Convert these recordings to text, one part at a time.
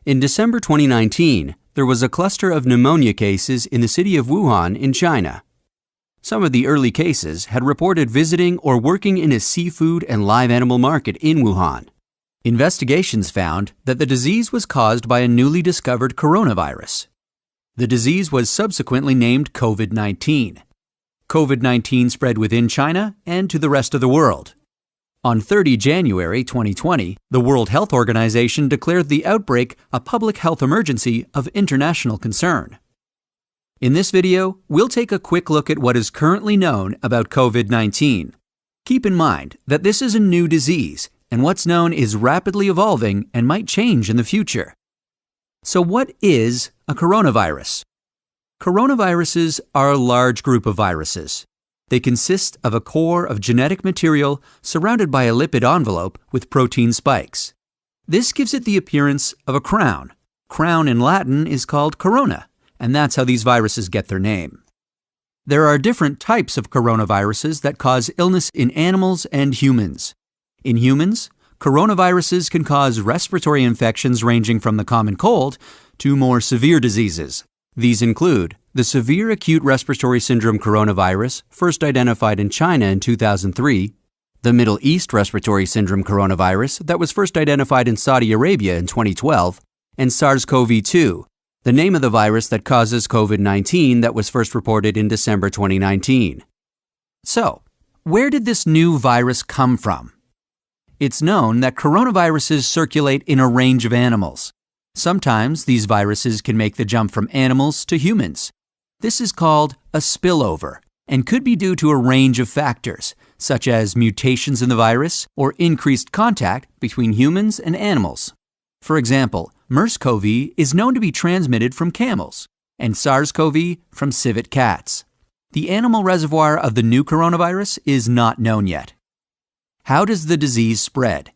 In December 2019, there was a cluster of pneumonia cases in the city of Wuhan in China. Some of the early cases had reported visiting or working in a seafood and live animal market in Wuhan. Investigations found that the disease was caused by a newly discovered coronavirus. The disease was subsequently named COVID-19. COVID-19 spread within China and to the rest of the world. On 30 January 2020, the World Health Organization declared the outbreak a public health emergency of international concern. In this video, we'll take a quick look at what is currently known about COVID-19. Keep in mind that this is a new disease, and what's known is rapidly evolving and might change in the future. So what is a coronavirus? Coronaviruses are a large group of viruses. They consist of a core of genetic material surrounded by a lipid envelope with protein spikes. This gives it the appearance of a crown. Crown in Latin is called corona, and that's how these viruses get their name. There are different types of coronaviruses that cause illness in animals and humans. In humans, coronaviruses can cause respiratory infections ranging from the common cold to more severe diseases. These include the severe acute respiratory syndrome coronavirus, first identified in China in 2003, the Middle East respiratory syndrome coronavirus that was first identified in Saudi Arabia in 2012, and SARS-CoV-2, the name of the virus that causes COVID-19 that was first reported in December 2019. So, where did this new virus come from? It's known that coronaviruses circulate in a range of animals. Sometimes these viruses can make the jump from animals to humans. This is called a spillover and could be due to a range of factors, such as mutations in the virus or increased contact between humans and animals. For example, MERS-CoV is known to be transmitted from camels, and SARS-CoV from civet cats. The animal reservoir of the new coronavirus is not known yet. How does the disease spread?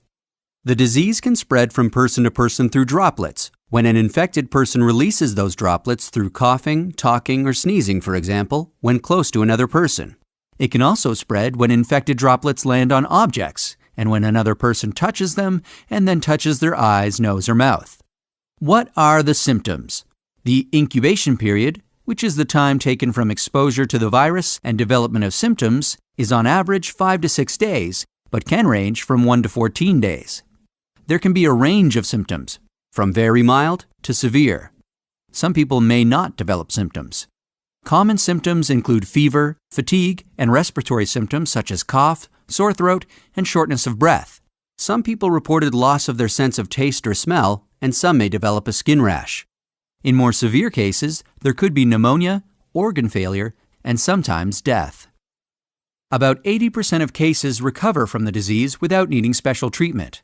The disease can spread from person to person through droplets, when an infected person releases those droplets through coughing, talking, or sneezing, for example, when close to another person. It can also spread when infected droplets land on objects, and when another person touches them and then touches their eyes, nose, or mouth. What are the symptoms? The incubation period, which is the time taken from exposure to the virus and development of symptoms, is on average 5 to 6 days, but can range from 1 to 14 days. There can be a range of symptoms, from very mild to severe. Some people may not develop symptoms. Common symptoms include fever, fatigue, and respiratory symptoms such as cough, sore throat, and shortness of breath. Some people reported loss of their sense of taste or smell, and some may develop a skin rash. In more severe cases, there could be pneumonia, organ failure, and sometimes death. About 80% of cases recover from the disease without needing special treatment.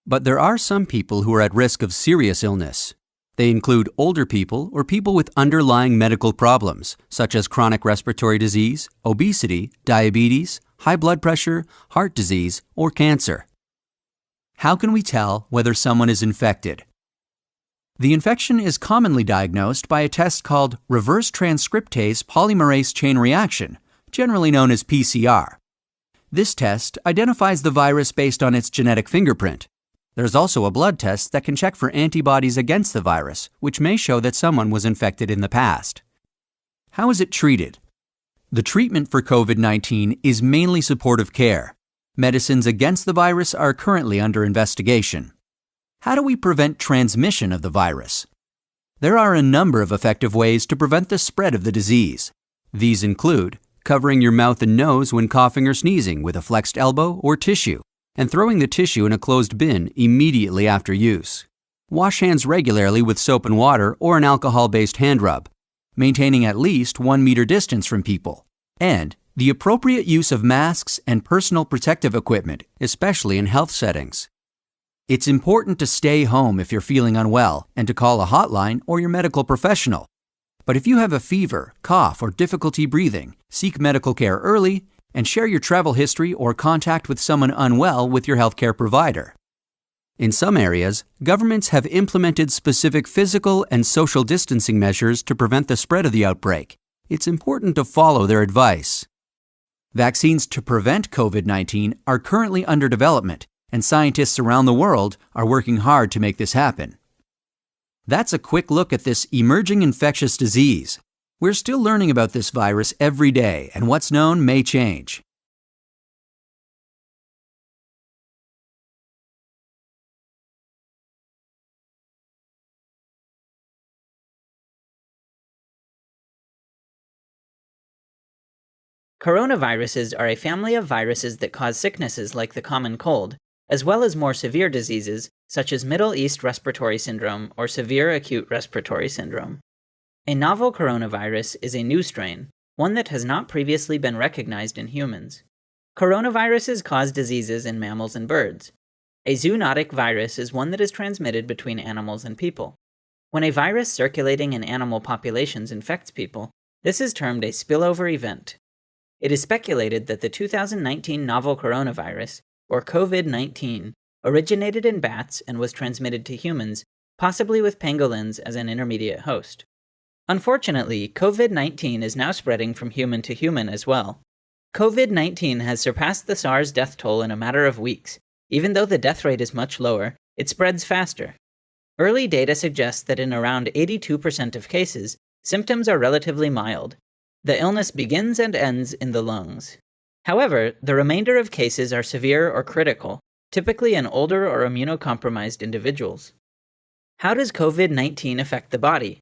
But there are some people who are at risk of serious illness. They include older people or people with underlying medical problems, such as chronic respiratory disease, obesity, diabetes, high blood pressure, heart disease, or cancer. How can we tell whether someone is infected? The infection is commonly diagnosed by a test called reverse transcriptase polymerase chain reaction, generally known as PCR. This test identifies the virus based on its genetic fingerprint. There's also a blood test that can check for antibodies against the virus, which may show that someone was infected in the past. How is it treated? The treatment for COVID-19 is mainly supportive care. Medicines against the virus are currently under investigation. How do we prevent transmission of the virus? There are a number of effective ways to prevent the spread of the disease. These include covering your mouth and nose when coughing or sneezing with a flexed elbow or tissue, and throwing the tissue in a closed bin immediately after use. Wash hands regularly with soap and water or an alcohol-based hand rub, maintaining at least 1 meter distance from people, and the appropriate use of masks and personal protective equipment, especially in health settings. It's important to stay home if you're feeling unwell and to call a hotline or your medical professional. But if you have a fever, cough, or difficulty breathing, seek medical care early and share your travel history or contact with someone unwell with your healthcare provider. In some areas, governments have implemented specific physical and social distancing measures to prevent the spread of the outbreak. It's important to follow their advice. Vaccines to prevent COVID-19 are currently under development, and scientists around the world are working hard to make this happen. That's a quick look at this emerging infectious disease. We're still learning about this virus every day, and what's known may change. Coronaviruses are a family of viruses that cause sicknesses like the common cold, as well as more severe diseases such as Middle East Respiratory Syndrome or severe acute respiratory syndrome. A novel coronavirus is a new strain, one that has not previously been recognized in humans. Coronaviruses cause diseases in mammals and birds. A zoonotic virus is one that is transmitted between animals and people. When a virus circulating in animal populations infects people, this is termed a spillover event. It is speculated that the 2019 novel coronavirus, or COVID-19, originated in bats and was transmitted to humans, possibly with pangolins as an intermediate host. Unfortunately, COVID-19 is now spreading from human to human as well. COVID-19 has surpassed the SARS death toll in a matter of weeks. Even though the death rate is much lower, it spreads faster. Early data suggests that in around 82% of cases, symptoms are relatively mild. The illness begins and ends in the lungs. However, the remainder of cases are severe or critical, typically in older or immunocompromised individuals. How does COVID-19 affect the body?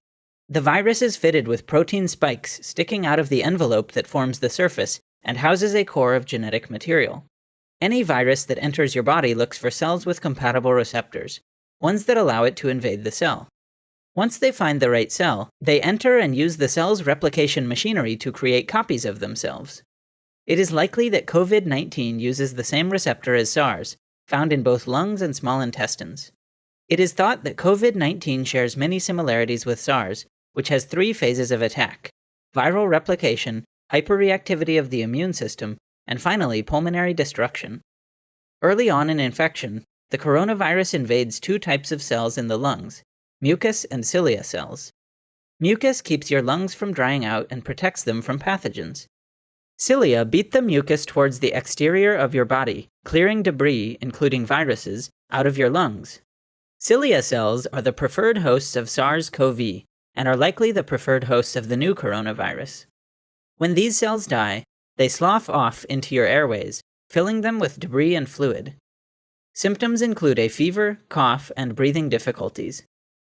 The virus is fitted with protein spikes sticking out of the envelope that forms the surface and houses a core of genetic material. Any virus that enters your body looks for cells with compatible receptors, ones that allow it to invade the cell. Once they find the right cell, they enter and use the cell's replication machinery to create copies of themselves. It is likely that COVID-19 uses the same receptor as SARS, found in both lungs and small intestines. It is thought that COVID-19 shares many similarities with SARS, which has 3 phases of attack: viral replication, hyperreactivity of the immune system, and finally pulmonary destruction. Early on in infection, the coronavirus invades 2 types of cells in the lungs: mucus and cilia cells. Mucus keeps your lungs from drying out and protects them from pathogens. Cilia beat the mucus towards the exterior of your body, clearing debris, including viruses, out of your lungs. Cilia cells are the preferred hosts of SARS-CoV and are likely the preferred hosts of the new coronavirus. When these cells die, they slough off into your airways, filling them with debris and fluid. Symptoms include a fever, cough, and breathing difficulties.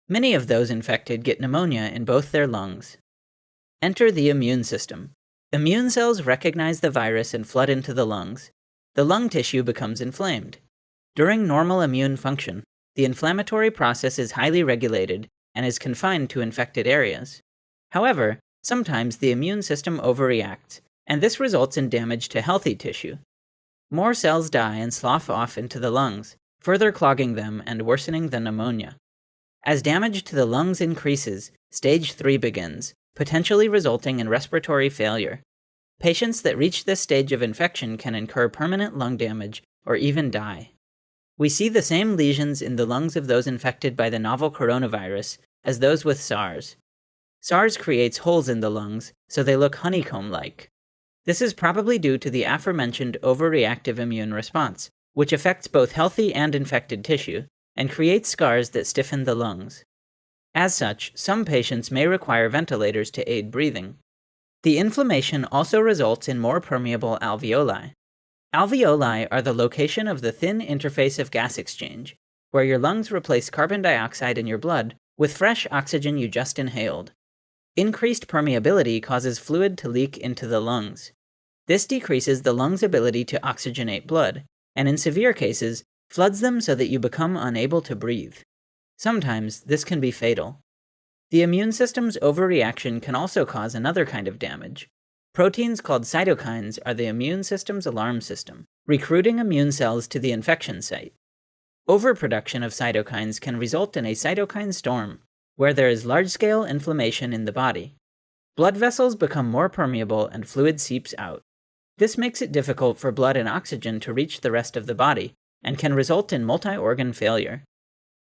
Many of those infected get pneumonia in both their lungs. Enter the immune system. Immune cells recognize the virus and flood into the lungs. The lung tissue becomes inflamed. During normal immune function, the inflammatory process is highly regulated and is confined to infected areas. However, sometimes the immune system overreacts, and this results in damage to healthy tissue. More cells die and slough off into the lungs, further clogging them and worsening the pneumonia. As damage to the lungs increases, stage 3 begins, potentially resulting in respiratory failure. Patients that reach this stage of infection can incur permanent lung damage or even die. We see the same lesions in the lungs of those infected by the novel coronavirus as those with SARS. SARS creates holes in the lungs, so they look honeycomb-like. This is probably due to the aforementioned overreactive immune response, which affects both healthy and infected tissue, and creates scars that stiffen the lungs. As such, some patients may require ventilators to aid breathing. The inflammation also results in more permeable alveoli. Alveoli are the location of the thin interface of gas exchange, where your lungs replace carbon dioxide in your blood with fresh oxygen you just inhaled. Increased permeability causes fluid to leak into the lungs. This decreases the lung's ability to oxygenate blood, and in severe cases, floods them so that you become unable to breathe. Sometimes, this can be fatal. The immune system's overreaction can also cause another kind of damage. Proteins called cytokines are the immune system's alarm system, recruiting immune cells to the infection site. Overproduction of cytokines can result in a cytokine storm, where there is large-scale inflammation in the body. Blood vessels become more permeable and fluid seeps out. This makes it difficult for blood and oxygen to reach the rest of the body, and can result in multi-organ failure.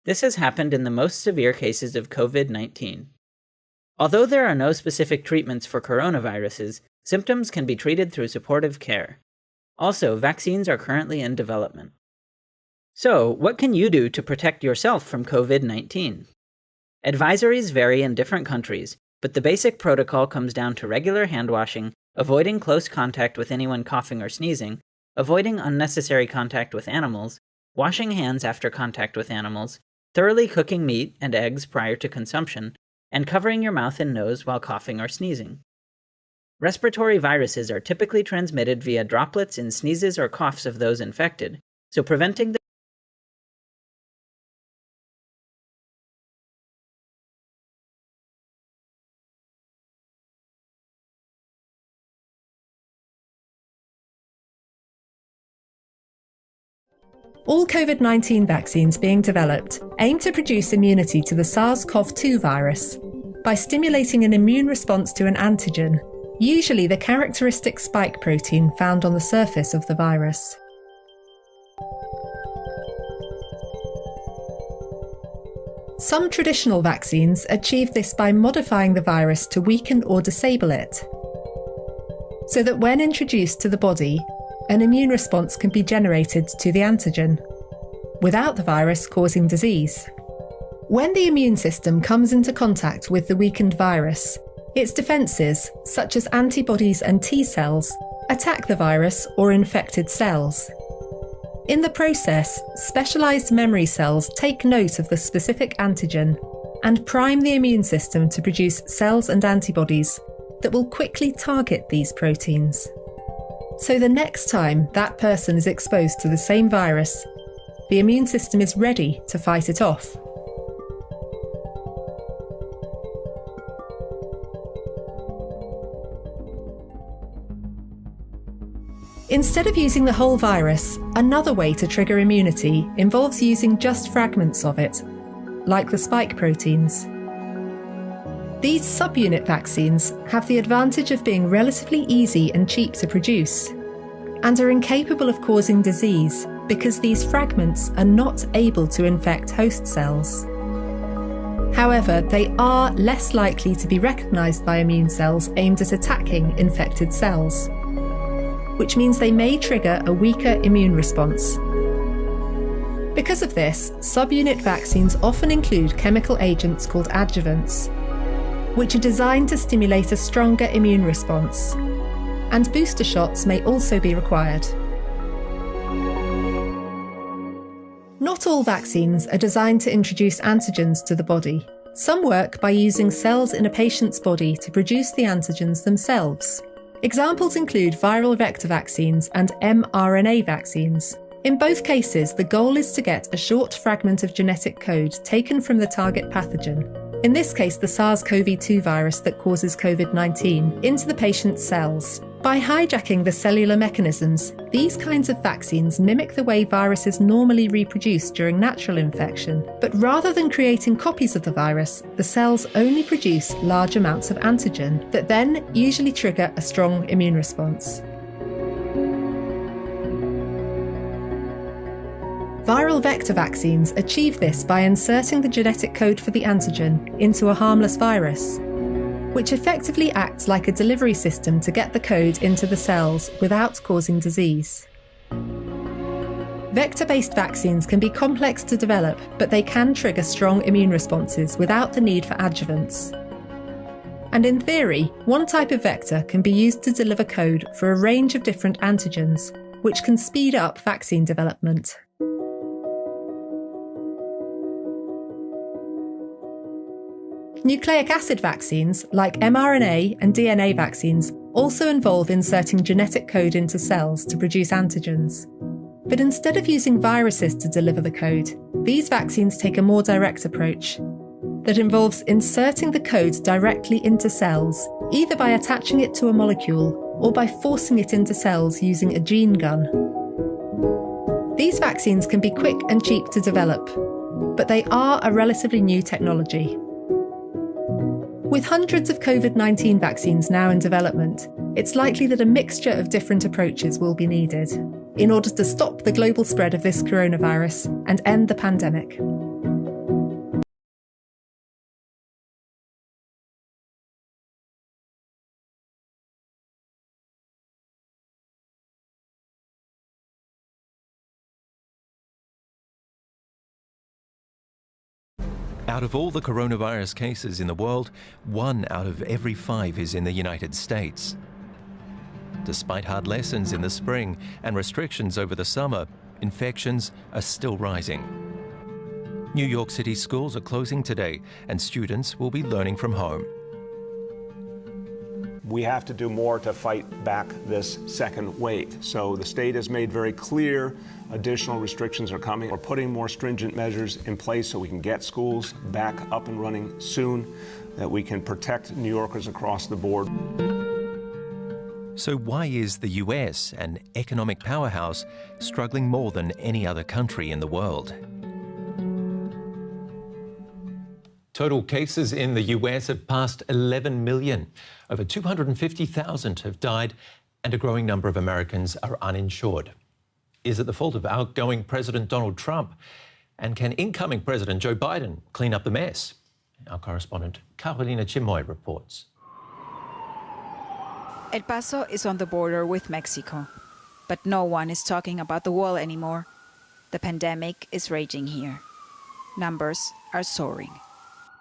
This has happened in the most severe cases of COVID-19. Although there are no specific treatments for coronaviruses, symptoms can be treated through supportive care. Also, vaccines are currently in development. So, what can you do to protect yourself from COVID-19? Advisories vary in different countries, but the basic protocol comes down to regular hand washing, avoiding close contact with anyone coughing or sneezing, avoiding unnecessary contact with animals, washing hands after contact with animals, thoroughly cooking meat and eggs prior to consumption, and covering your mouth and nose while coughing or sneezing. Respiratory viruses are typically transmitted via droplets in sneezes or coughs of those infected, so preventing the All COVID-19 vaccines being developed aim to produce immunity to the SARS-CoV-2 virus by stimulating an immune response to an antigen, usually the characteristic spike protein found on the surface of the virus. Some traditional vaccines achieve this by modifying the virus to weaken or disable it, so that when introduced to the body, an immune response can be generated to the antigen, without the virus causing disease. When the immune system comes into contact with the weakened virus, its defences, such as antibodies and T cells, attack the virus or infected cells. In the process, specialised memory cells take note of the specific antigen and prime the immune system to produce cells and antibodies that will quickly target these proteins. So the next time that person is exposed to the same virus, the immune system is ready to fight it off. Instead of using the whole virus, another way to trigger immunity involves using just fragments of it, like the spike proteins. These subunit vaccines have the advantage of being relatively easy and cheap to produce, and are incapable of causing disease because these fragments are not able to infect host cells. However, they are less likely to be recognised by immune cells aimed at attacking infected cells, which means they may trigger a weaker immune response. Because of this, subunit vaccines often include chemical agents called adjuvants, which are designed to stimulate a stronger immune response, and booster shots may also be required. Not all vaccines are designed to introduce antigens to the body. Some work by using cells in a patient's body to produce the antigens themselves. Examples include viral vector vaccines and mRNA vaccines. In both cases, the goal is to get a short fragment of genetic code taken from the target pathogen, in this case the SARS-CoV-2 virus that causes COVID-19, into the patient's cells. By hijacking the cellular mechanisms, these kinds of vaccines mimic the way viruses normally reproduce during natural infection. But rather than creating copies of the virus, the cells only produce large amounts of antigen that then usually trigger a strong immune response. Viral vector vaccines achieve this by inserting the genetic code for the antigen into a harmless virus, which effectively acts like a delivery system to get the code into the cells without causing disease. Vector-based vaccines can be complex to develop, but they can trigger strong immune responses without the need for adjuvants. And in theory, one type of vector can be used to deliver code for a range of different antigens, which can speed up vaccine development. Nucleic acid vaccines, like mRNA and DNA vaccines, also involve inserting genetic code into cells to produce antigens. But instead of using viruses to deliver the code, these vaccines take a more direct approach that involves inserting the code directly into cells, either by attaching it to a molecule or by forcing it into cells using a gene gun. These vaccines can be quick and cheap to develop, but they are a relatively new technology. With hundreds of COVID-19 vaccines now in development, it's likely that a mixture of different approaches will be needed in order to stop the global spread of this coronavirus and end the pandemic. Out of all the coronavirus cases in the world, 1 out of every 5 is in the United States. Despite hard lessons in the spring and restrictions over the summer, infections are still rising. New York City schools are closing today, and students will be learning from home. We have to do more to fight back this second wave. So the state has made very clear additional restrictions are coming. We're putting more stringent measures in place so we can get schools back up and running soon, that we can protect New Yorkers across the board. So why is the US, an economic powerhouse, struggling more than any other country in the world? Total cases in the US have passed 11 million. Over 250,000 have died, and a growing number of Americans are uninsured. Is it the fault of outgoing President Donald Trump? And can incoming President Joe Biden clean up the mess? Our correspondent kəʻroʊnə́vaɪrəs reports. El Paso is on the border with Mexico, but no one is talking about the wall anymore. The pandemic is raging here. Numbers are soaring.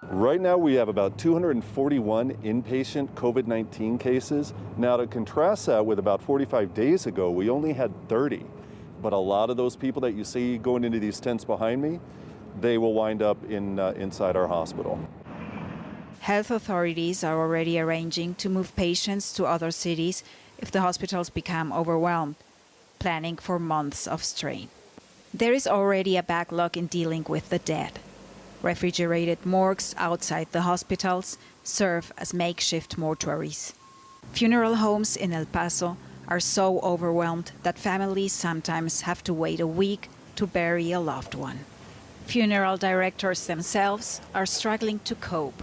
Right now we have about 241 inpatient COVID-19 cases. Now to contrast that with about 45 days ago, we only had 30. But a lot of those people that you see going into these tents behind me, they will wind up inside our hospital. Health authorities are already arranging to move patients to other cities if the hospitals become overwhelmed, planning for months of strain. There is already a backlog in dealing with the dead. Refrigerated morgues outside the hospitals serve as makeshift mortuaries. Funeral homes in El Paso are so overwhelmed that families sometimes have to wait a week to bury a loved one. Funeral directors themselves are struggling to cope.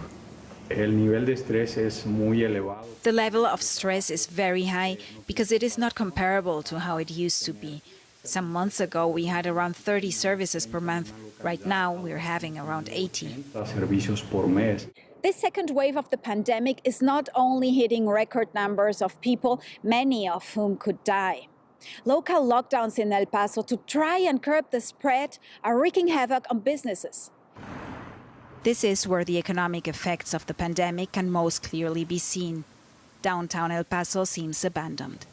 El nivel de estrés es muy elevado. The level of stress is very high because it is not comparable to how it used to be. Some months ago, we had around 30 services per month. Right now, we're having around 80. Servicios por mes. This second wave of the pandemic is not only hitting record numbers of people, many of whom could die. Local lockdowns in El Paso to try and curb the spread are wreaking havoc on businesses. This is where the economic effects of the pandemic can most clearly be seen. Downtown El Paso seems abandoned.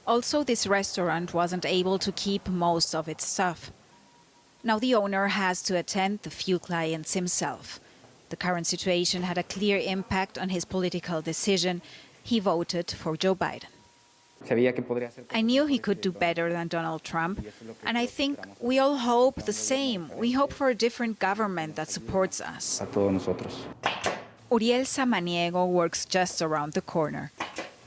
Also, this restaurant wasn't able to keep most of its staff. Now the owner has to attend the few clients himself. The current situation had a clear impact on his political decision. He voted for Joe Biden. I knew he could do better than Donald Trump, and I think we all hope the same. We hope for a different government that supports us. Uriel Samaniego works just around the corner.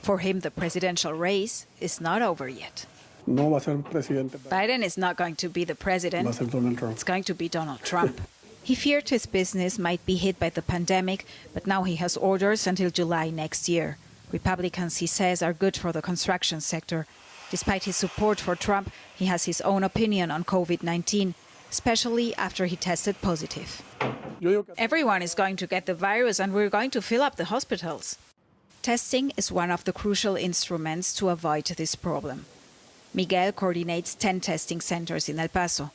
For him, the presidential race is not over yet. Biden is not going to be the president. It's going to be Donald Trump. He feared his business might be hit by the pandemic, but now he has orders until July next year. Republicans, he says, are good for the construction sector. Despite his support for Trump, he has his own opinion on COVID-19, especially after he tested positive. Everyone is going to get the virus, and we're going to fill up the hospitals. Testing is one of the crucial instruments to avoid this problem. Miguel coordinates 10 testing centers in El Paso.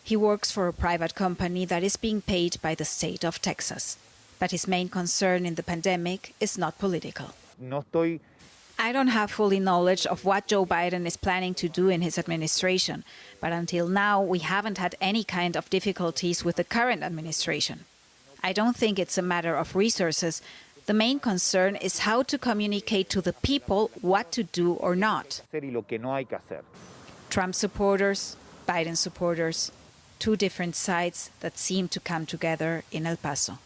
He works for a private company that is being paid by the state of Texas. But his main concern in the pandemic is not political. I don't have fully knowledge of what Joe Biden is planning to do in his administration, but until now we haven't had any kind of difficulties with the current administration. I don't think it's a matter of resources. The main concern is how to communicate to the people what to do or not. Trump supporters, Biden supporters, two different sides that seem to come together in El Paso.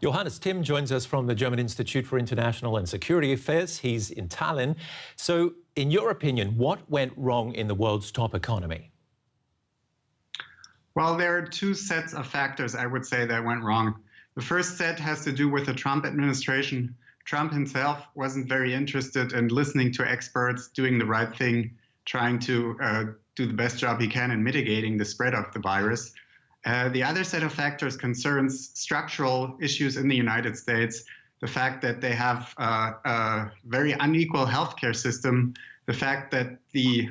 Johannes Timm joins us from the German Institute for International and Security Affairs. He's in Tallinn. So, in your opinion, what went wrong in the world's top economy? Well, there are two sets of factors, I would say, that went wrong. The first set has to do with the Trump administration. Trump himself wasn't very interested in listening to experts, doing the right thing, trying to do the best job he can in mitigating the spread of the virus. The other set of factors concerns structural issues in the United States, the fact that they have a very unequal healthcare system, the fact that the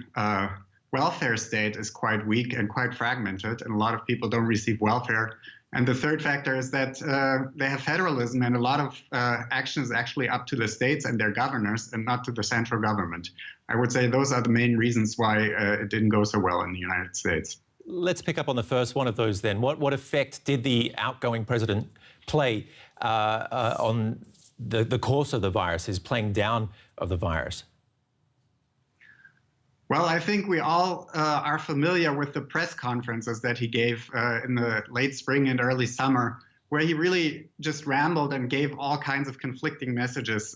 welfare state is quite weak and quite fragmented, and a lot of people don't receive welfare. And the third factor is that they have federalism, and a lot of action is actually up to the states and their governors and not to the central government. I would say those are the main reasons why it didn't go so well in the United States. Let's pick up on the first one of those then. What effect did the outgoing president play on the course of the virus, his playing down of the virus? Well, I think we all are familiar with the press conferences that he gave in the late spring and early summer, where he really just rambled and gave all kinds of conflicting messages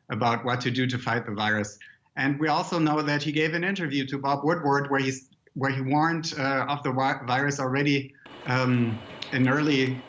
about what to do to fight the virus. And we also know that he gave an interview to Bob Woodward where he warned of the virus already in early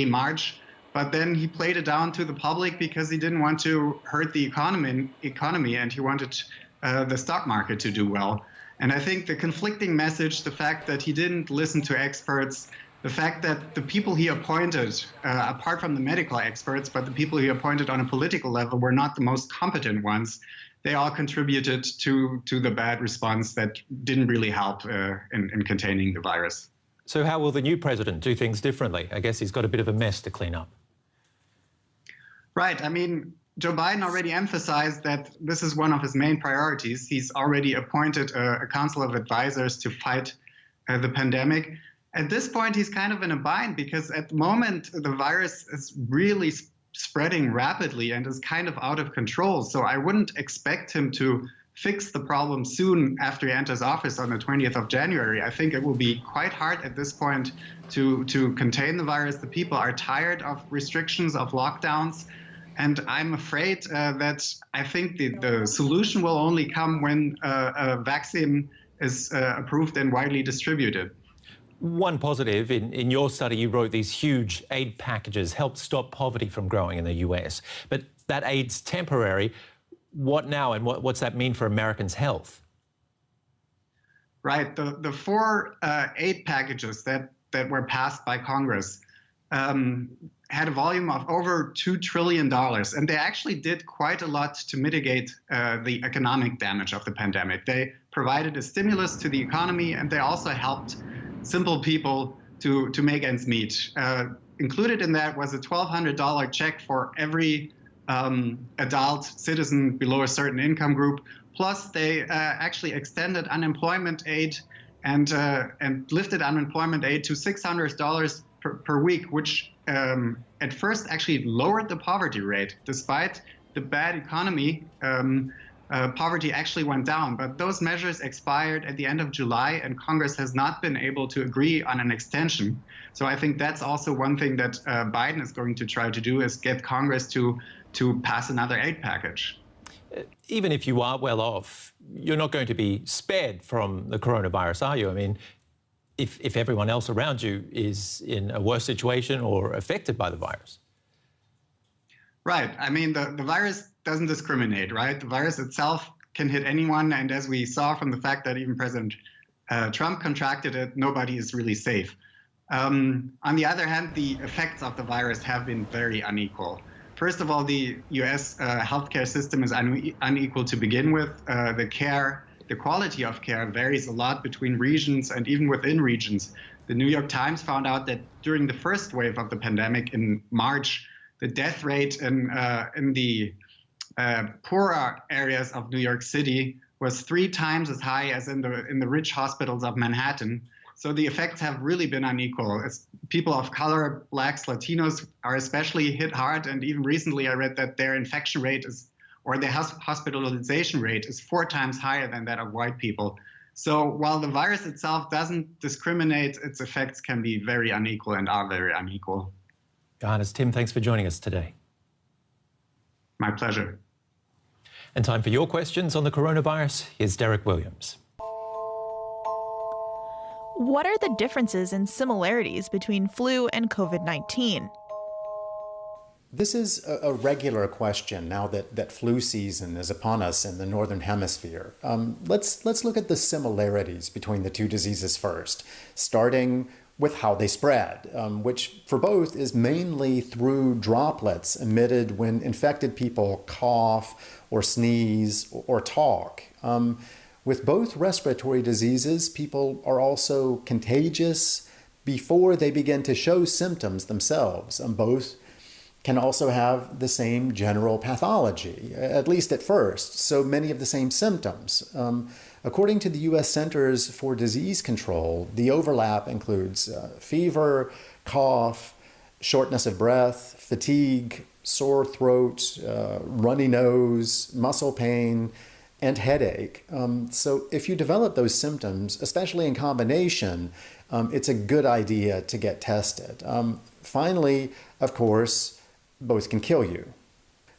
March. But then he played it down to the public because he didn't want to hurt the economy, and he wanted the stock market to do well. And I think the conflicting message, the fact that he didn't listen to experts, the fact that the people he appointed, apart from the medical experts, but the people he appointed on a political level were not the most competent ones, they all contributed to the bad response that didn't really help in containing the virus. So how will the new president do things differently? I guess he's got a bit of a mess to clean up. Right. I mean, Joe Biden already emphasized that this is one of his main priorities. He's already appointed a council of advisors to fight the pandemic. At this point, he's kind of in a bind because at the moment, the virus is really spreading rapidly and is kind of out of control. So I wouldn't expect him to fix the problem soon after he enters office on the 20th of January. I think it will be quite hard at this point to contain the virus. The people are tired of restrictions, of lockdowns. And I'm afraid that I think the solution will only come when a vaccine is approved and widely distributed. One positive, in your study, you wrote these huge aid packages helped stop poverty from growing in the US. But that aid's temporary. What now, and what's that mean for Americans' health? Right. The four aid packages that were passed by Congress had a volume of over $2 trillion, and they actually did quite a lot to mitigate the economic damage of the pandemic. They provided a stimulus to the economy, and they also helped simple people to make ends meet. Included in that was a $1,200 check for every adult citizen below a certain income group. Plus, they actually extended unemployment aid and lifted unemployment aid to $600 per week, which at first actually lowered the poverty rate. Despite the bad economy, poverty actually went down. But those measures expired at the end of July, and Congress has not been able to agree on an extension. So I think that's also one thing that Biden is going to try to do, is get Congress to pass another aid package. Even if you are well off, you're not going to be spared from the coronavirus, are you? I mean, if everyone else around you is in a worse situation or affected by the virus. Right. I mean, the virus doesn't discriminate, right? The virus itself can hit anyone. And as we saw from the fact that even President Trump contracted it, nobody is really safe. On the other hand, the effects of the virus have been very unequal. First of all, the U.S. Healthcare system is unequal to begin with. The quality of care varies a lot between regions and even within regions. The New York Times found out that during the first wave of the pandemic in March, the death rate in the poorer areas of New York City was 3 times as high as in the rich hospitals of Manhattan. So the effects have really been unequal. As people of color, Blacks, Latinos are especially hit hard. And even recently I read that their infection rate or their hospitalization rate is 4 times higher than that of white people. So while the virus itself doesn't discriminate, its effects can be very unequal and are very unequal. Johannes, Tim, thanks for joining us today. My pleasure. And time for your questions on the coronavirus. Here's Derek Williams. What are the differences and similarities between flu and COVID-19? This is a regular question now that flu season is upon us in the Northern Hemisphere. Let's look at the similarities between the two diseases first, starting with how they spread, which for both is mainly through droplets emitted when infected people cough or sneeze or talk. With both respiratory diseases, people are also contagious before they begin to show symptoms themselves. Both can also have the same general pathology, at least at first, so many of the same symptoms. According to the U.S. Centers for Disease Control, the overlap includes fever, cough, shortness of breath, fatigue, sore throat, runny nose, muscle pain, and headache. So if you develop those symptoms, especially in combination, it's a good idea to get tested. Finally, of course, both can kill you.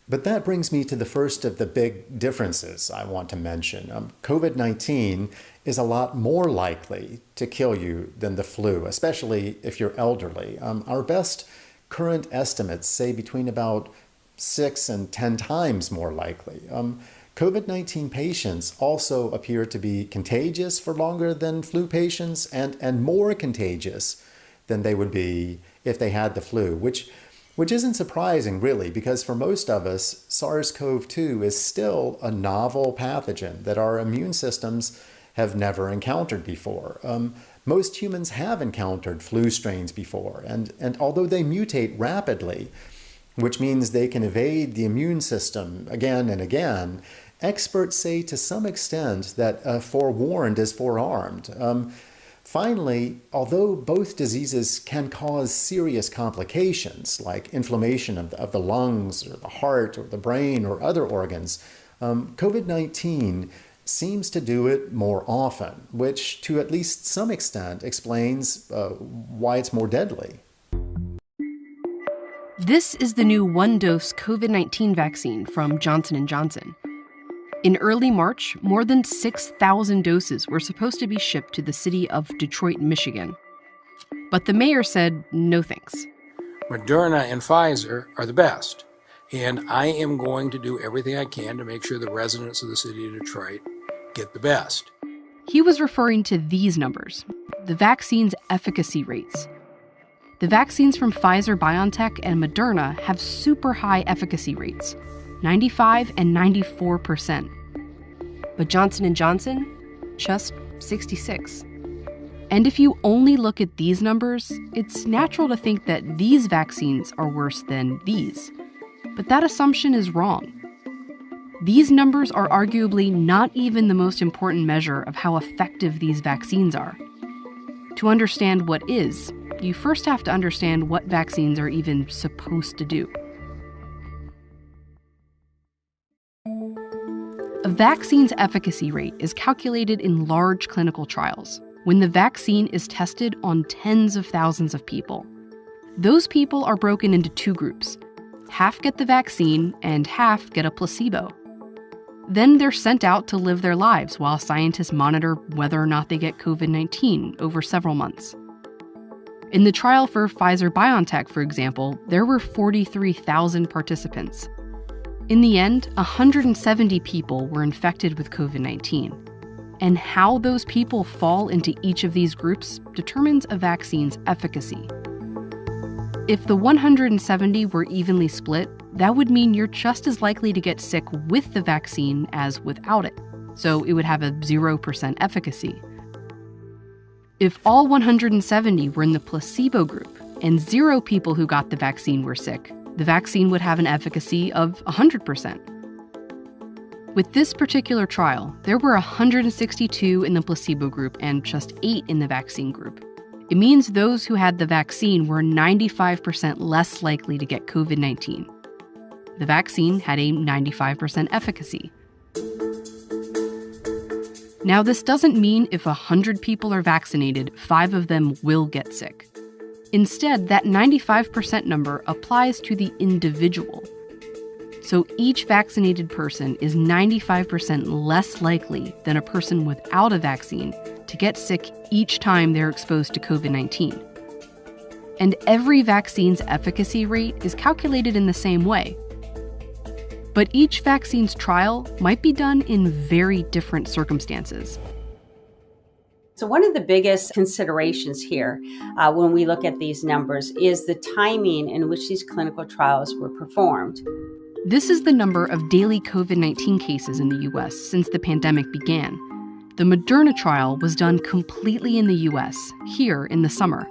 But that brings me to the first of the big differences I want to mention. COVID-19 is a lot more likely to kill you than the flu, especially if you're elderly. Our best current estimates say between about 6 and 10 times more likely. COVID-19 patients also appear to be contagious for longer than flu patients and more contagious than they would be if they had the flu, which isn't surprising, really, because for most of us, SARS-CoV-2 is still a novel pathogen that our immune systems have never encountered before. Most humans have encountered flu strains before, and although they mutate rapidly, which means they can evade the immune system again and again, experts say to some extent that forewarned is forearmed. Finally, although both diseases can cause serious complications like inflammation of the lungs or the heart or the brain or other organs, COVID-19 seems to do it more often, which to at least some extent explains why it's more deadly. This is the new one-dose COVID-19 vaccine from Johnson & Johnson. In early March, more than 6,000 doses were supposed to be shipped to the city of Detroit, Michigan. But the mayor said no thanks. Moderna and Pfizer are the best, and I am going to do everything I can to make sure the residents of the city of Detroit get the best. He was referring to these numbers, the vaccine's efficacy rates. The vaccines from Pfizer, BioNTech, and Moderna have super high efficacy rates, 95 and 94%. But Johnson & Johnson, just 66. And if you only look at these numbers, it's natural to think that these vaccines are worse than these. But that assumption is wrong. These numbers are arguably not even the most important measure of how effective these vaccines are. To understand what is, you first have to understand what vaccines are even supposed to do. A vaccine's efficacy rate is calculated in large clinical trials, when the vaccine is tested on tens of thousands of people. Those people are broken into two groups. Half get the vaccine and half get a placebo. Then they're sent out to live their lives while scientists monitor whether or not they get COVID-19 over several months. In the trial for Pfizer-BioNTech, for example, there were 43,000 participants. In the end, 170 people were infected with COVID-19. And how those people fall into each of these groups determines a vaccine's efficacy. If the 170 were evenly split, that would mean you're just as likely to get sick with the vaccine as without it, so it would have a 0% efficacy. If all 170 were in the placebo group and 0 people who got the vaccine were sick, the vaccine would have an efficacy of 100%. With this particular trial, there were 162 in the placebo group and just 8 in the vaccine group. It means those who had the vaccine were 95% less likely to get COVID-19. The vaccine had a 95% efficacy. Now, this doesn't mean if 100 people are vaccinated, 5 of them will get sick. Instead, that 95% number applies to the individual. So each vaccinated person is 95% less likely than a person without a vaccine to get sick each time they're exposed to COVID-19. And every vaccine's efficacy rate is calculated in the same way. But each vaccine's trial might be done in very different circumstances. So one of the biggest considerations here when we look at these numbers is the timing in which these clinical trials were performed. This is the number of daily COVID-19 cases in the U.S. since the pandemic began. The Moderna trial was done completely in the US, here in the summer.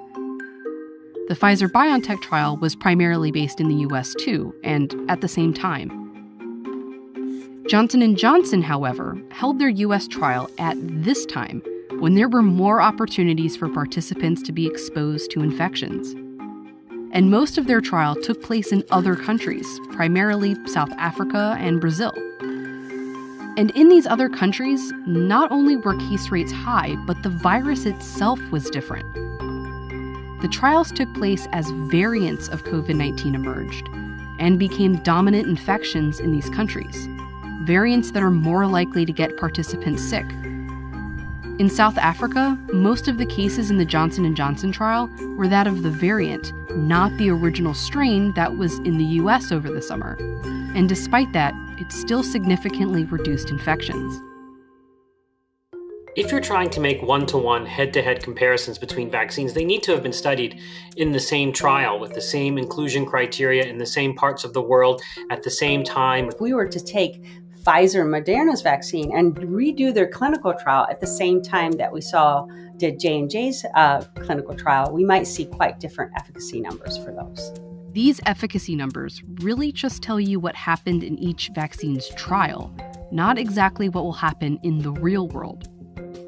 The Pfizer-BioNTech trial was primarily based in the US too, and at the same time. Johnson & Johnson, however, held their US trial at this time, when there were more opportunities for participants to be exposed to infections. And most of their trial took place in other countries, primarily South Africa and Brazil. And in these other countries, not only were case rates high, but the virus itself was different. The trials took place as variants of COVID-19 emerged and became dominant infections in these countries, variants that are more likely to get participants sick. In South Africa, most of the cases in the Johnson & Johnson trial were that of the variant, not the original strain that was in the US over the summer. And despite that, it still significantly reduced infections. If you're trying to make one-to-one head-to-head comparisons between vaccines, they need to have been studied in the same trial with the same inclusion criteria in the same parts of the world at the same time. If we were to take Pfizer and Moderna's vaccine and redo their clinical trial at the same time that we did J&J's clinical trial, we might see quite different efficacy numbers for those. These efficacy numbers really just tell you what happened in each vaccine's trial, not exactly what will happen in the real world.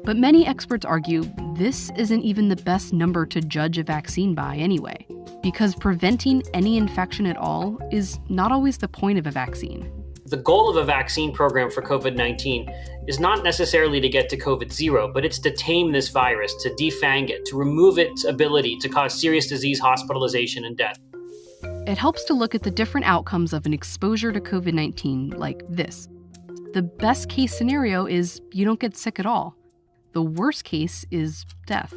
But many experts argue this isn't even the best number to judge a vaccine by anyway, because preventing any infection at all is not always the point of a vaccine. The goal of a vaccine program for COVID-19 is not necessarily to get to COVID-0, but it's to tame this virus, to defang it, to remove its ability to cause serious disease, hospitalization, and death. It helps to look at the different outcomes of an exposure to COVID-19 like this. The best case scenario is you don't get sick at all. The worst case is death.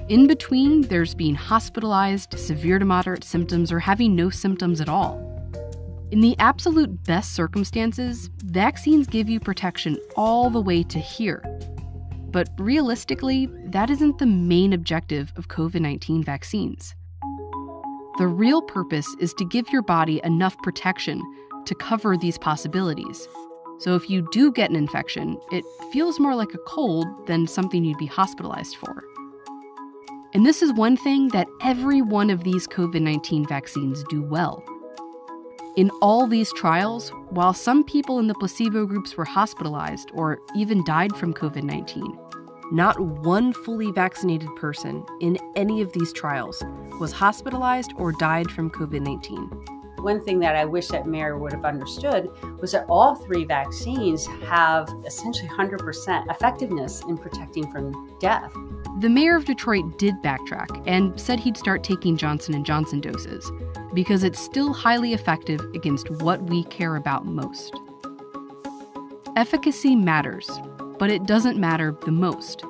In between, there's being hospitalized, severe to moderate symptoms, or having no symptoms at all. In the absolute best circumstances, vaccines give you protection all the way to here. But realistically, that isn't the main objective of COVID-19 vaccines. The real purpose is to give your body enough protection to cover these possibilities. So if you do get an infection, it feels more like a cold than something you'd be hospitalized for. And this is one thing that every one of these COVID-19 vaccines do well. In all these trials, while some people in the placebo groups were hospitalized or even died from COVID-19, not one fully vaccinated person in any of these trials was hospitalized or died from COVID-19. One thing that I wish that Mayor would have understood was that all three vaccines have essentially 100% effectiveness in protecting from death. The mayor of Detroit did backtrack and said he'd start taking Johnson & Johnson doses because it's still highly effective against what we care about most. Efficacy matters, but it doesn't matter the most.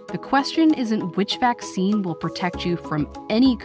The question isn't which vaccine will protect you from any